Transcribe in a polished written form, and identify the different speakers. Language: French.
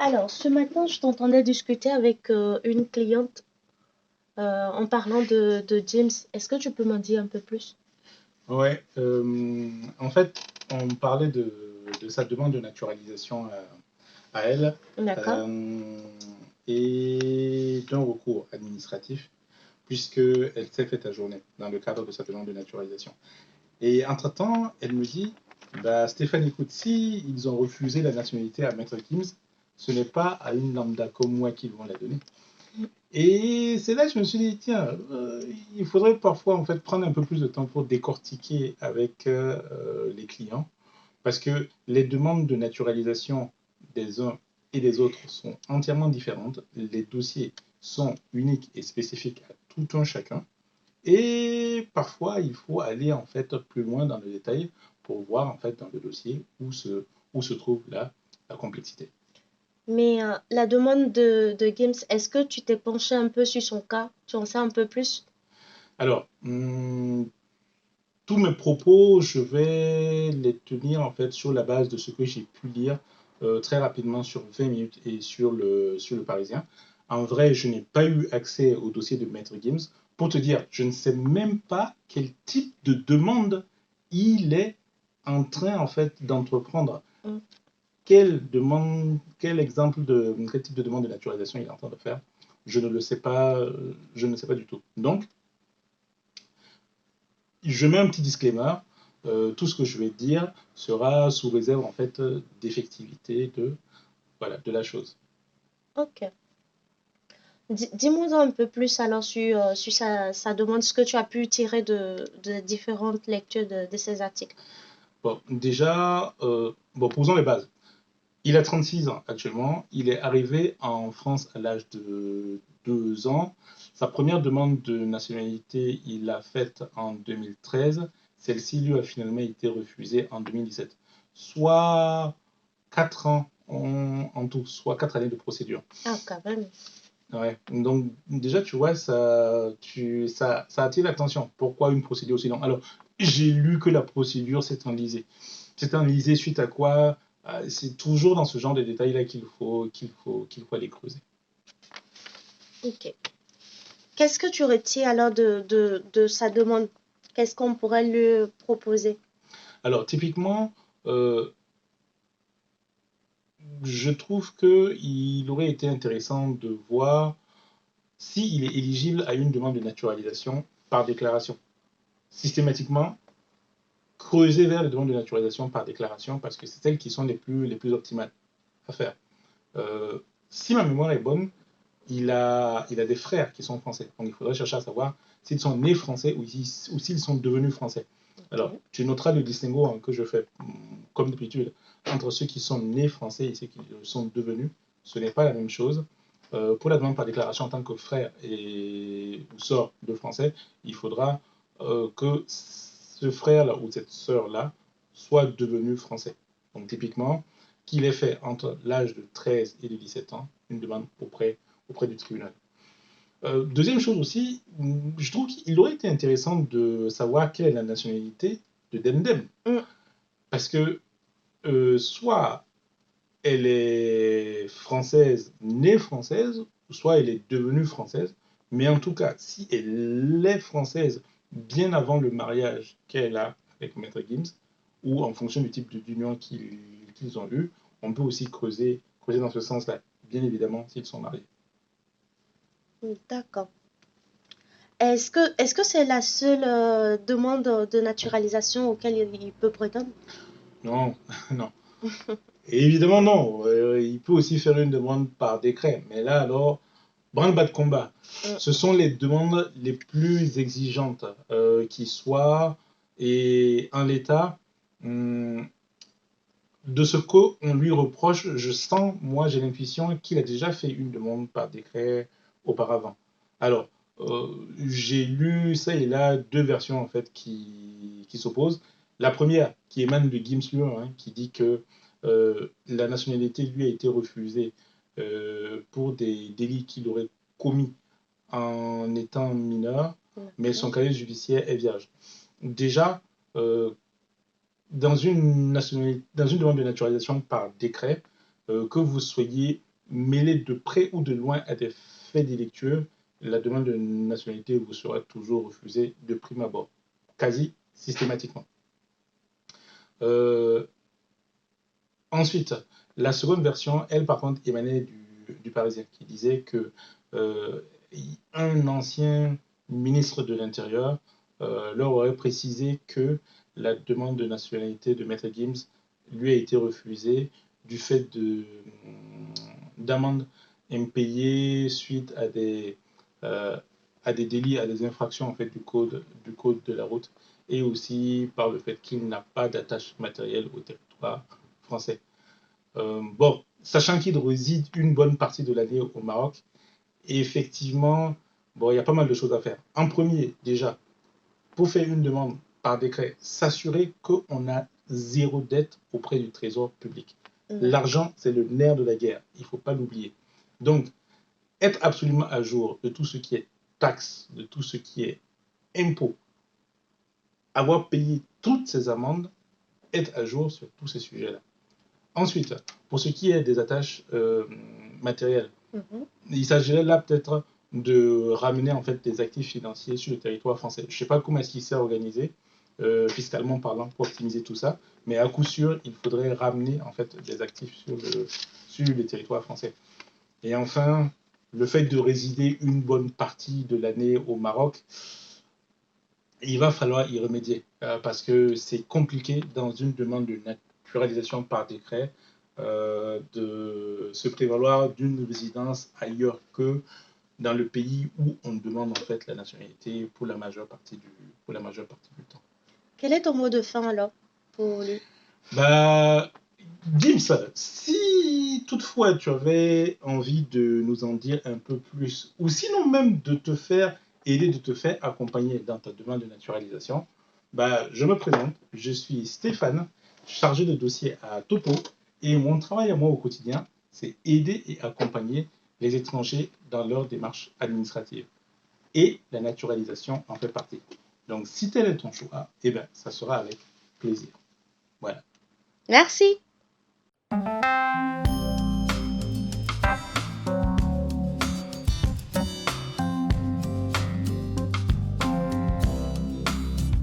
Speaker 1: Alors, ce matin, je t'entendais discuter avec une cliente en parlant de James. Est-ce que tu peux m'en dire un peu plus?
Speaker 2: Ouais, en fait, on parlait de sa demande de naturalisation à elle
Speaker 1: D'accord.
Speaker 2: euh, et d'un recours administratif, puisqu'elle s'est fait ajourner dans le cadre de sa demande de naturalisation. Et entre-temps, elle me dit, bah, Stéphane, écoute, si ils ont refusé la nationalité à Maître Gims, ce n'est pas à une lambda comme moi qu'ils vont la donner. Et c'est là que je me suis dit, tiens, il faudrait parfois en fait prendre un peu plus de temps pour décortiquer avec les clients, parce que les demandes de naturalisation des uns et des autres sont entièrement différentes. Les dossiers sont uniques et spécifiques à tout un chacun. Et parfois, il faut aller en fait plus loin dans le détail pour voir en fait dans le dossier où se trouve la complexité.
Speaker 1: Mais la demande de James, est-ce que tu t'es penché un peu sur son cas? Tu en sais un peu plus?
Speaker 2: Alors, tous mes propos, je vais les tenir en fait sur la base de ce que j'ai pu lire très rapidement sur 20 minutes et sur le Parisien. En vrai, je n'ai pas eu accès au dossier de Maître Gims. Pour te dire, je ne sais même pas quel type de demande il est en train en fait d'entreprendre.
Speaker 1: Mm.
Speaker 2: Quel type de demande de naturalisation il est en train de faire? Je ne le sais pas, je ne sais pas du tout. Donc, je mets un petit disclaimer. Tout ce que je vais dire sera sous réserve en fait d'effectivité voilà, de la chose.
Speaker 1: Ok. Dis-moi un peu plus alors sur sa demande, ce que tu as pu tirer de différentes lectures de ces articles.
Speaker 2: Bon, déjà, bon, posons les bases. Il a 36 ans actuellement. Il est arrivé en France à l'âge de 2 ans. Sa première demande de nationalité, il l'a faite en 2013. Celle-ci lui a finalement été refusée en 2017. Soit 4 ans en tout, soit 4 années de procédure.
Speaker 1: Ah, quand même.
Speaker 2: Ouais. Donc déjà, tu vois, ça attire l'attention. Pourquoi une procédure aussi longue? Alors, j'ai lu que la procédure s'est enlisée. C'est enlisé suite à quoi? C'est toujours dans ce genre de détails-là qu'il faut aller creuser.
Speaker 1: Ok. Qu'est-ce que tu retiens alors de sa demande? Qu'est-ce qu'on pourrait lui proposer?
Speaker 2: Alors, typiquement, euh, je trouve qu'il aurait été intéressant de voir s'il est éligible à une demande de naturalisation par déclaration. Systématiquement, creuser vers les demandes de naturalisation par déclaration parce que c'est celles qui sont les plus optimales à faire. Euh, si ma mémoire est bonne, il a des frères qui sont français. Donc il faudrait chercher à savoir s'ils sont nés français ou s'ils sont devenus français. Alors,
Speaker 1: Ok.
Speaker 2: tu noteras le distinguo que je fais, comme d'habitude, entre ceux qui sont nés français et ceux qui le sont devenus. Ce n'est pas la même chose. Pour la demande par déclaration en tant que frère ou sœur de français, il faudra que ce frère-là ou cette sœur-là soit devenu français. Donc typiquement, qu'il ait fait entre l'âge de 13 et de 17 ans une demande auprès du tribunal. Deuxième chose aussi, je trouve qu'il aurait été intéressant de savoir quelle est la nationalité de Demdem.
Speaker 1: Mm.
Speaker 2: Parce que soit elle est française, née française, soit elle est devenue française. Mais en tout cas, si elle est française bien avant le mariage qu'elle a avec Maître Gims, ou en fonction du type d'union qu'ils ont eu, on peut aussi creuser dans ce sens-là, bien évidemment, s'ils sont mariés.
Speaker 1: D'accord. Est-ce que c'est la seule demande de naturalisation auquel il peut prétendre?
Speaker 2: Non, non. Et évidemment, non. Il peut aussi faire une demande par décret. Mais là, alors, branle-bas de combat.
Speaker 1: Mm.
Speaker 2: Ce sont les demandes les plus exigeantes qui soient. Et en l'état, hum, de ce qu'on lui reproche, je sens, moi, j'ai l'intuition qu'il a déjà fait une demande par décret auparavant. Alors, j'ai lu ça et là deux versions en fait qui s'opposent. La première, qui émane de Gims lui-même, hein, qui dit que la nationalité lui a été refusée pour des délits qu'il aurait commis en étant mineur, mais son
Speaker 1: D'accord.
Speaker 2: casier judiciaire est vierge. Déjà, euh, dans une demande de naturalisation par décret, que vous soyez mêlée de près ou de loin à des faits délictueux, la demande de nationalité vous sera toujours refusée de prime abord, quasi systématiquement. Ensuite, la seconde version, elle, par contre, émanait du Parisien, qui disait que un ancien ministre de l'Intérieur leur aurait précisé que la demande de nationalité de Maître Gims lui a été refusée du fait d'amendes impayées suite à des délits, à des infractions en fait, du code de la route, et aussi par le fait qu'il n'a pas d'attache matérielle au territoire français. Bon, sachant qu'il réside une bonne partie de l'année au Maroc, et effectivement, bon, il y a pas mal de choses à faire. En premier, déjà, pour faire une demande par décret, s'assurer qu'on a zéro dette auprès du trésor public. L'argent, c'est le nerf de la guerre, il ne faut pas l'oublier. Donc, être absolument à jour de tout ce qui est taxes, de tout ce qui est impôts, avoir payé toutes ces amendes, être à jour sur tous ces sujets-là. Ensuite, pour ce qui est des attaches matérielles, il s'agirait là peut-être de ramener en fait des actifs financiers sur le territoire français. Je ne sais pas comment est-ce qu'il s'est organisé, fiscalement parlant, pour optimiser tout ça, mais à coup sûr, il faudrait ramener en fait des actifs sur le territoire français. Et enfin, le fait de résider une bonne partie de l'année au Maroc, il va falloir y remédier, parce que c'est compliqué dans une demande de naturalisation par décret de se prévaloir d'une résidence ailleurs que dans le pays où on demande en fait la nationalité pour la majeure partie du temps.
Speaker 1: Quel est ton mot de fin alors pour lui?
Speaker 2: Gims, si toutefois tu avais envie de nous en dire un peu plus, ou sinon même de te faire aider, de te faire accompagner dans ta demande de naturalisation, je me présente, je suis Stéphane, chargé de dossier à Topo, et mon travail à moi au quotidien, c'est aider et accompagner les étrangers dans leur démarche administrative. Et la naturalisation en fait partie. Donc si tel est ton choix, ça sera avec plaisir. Voilà.
Speaker 1: Merci.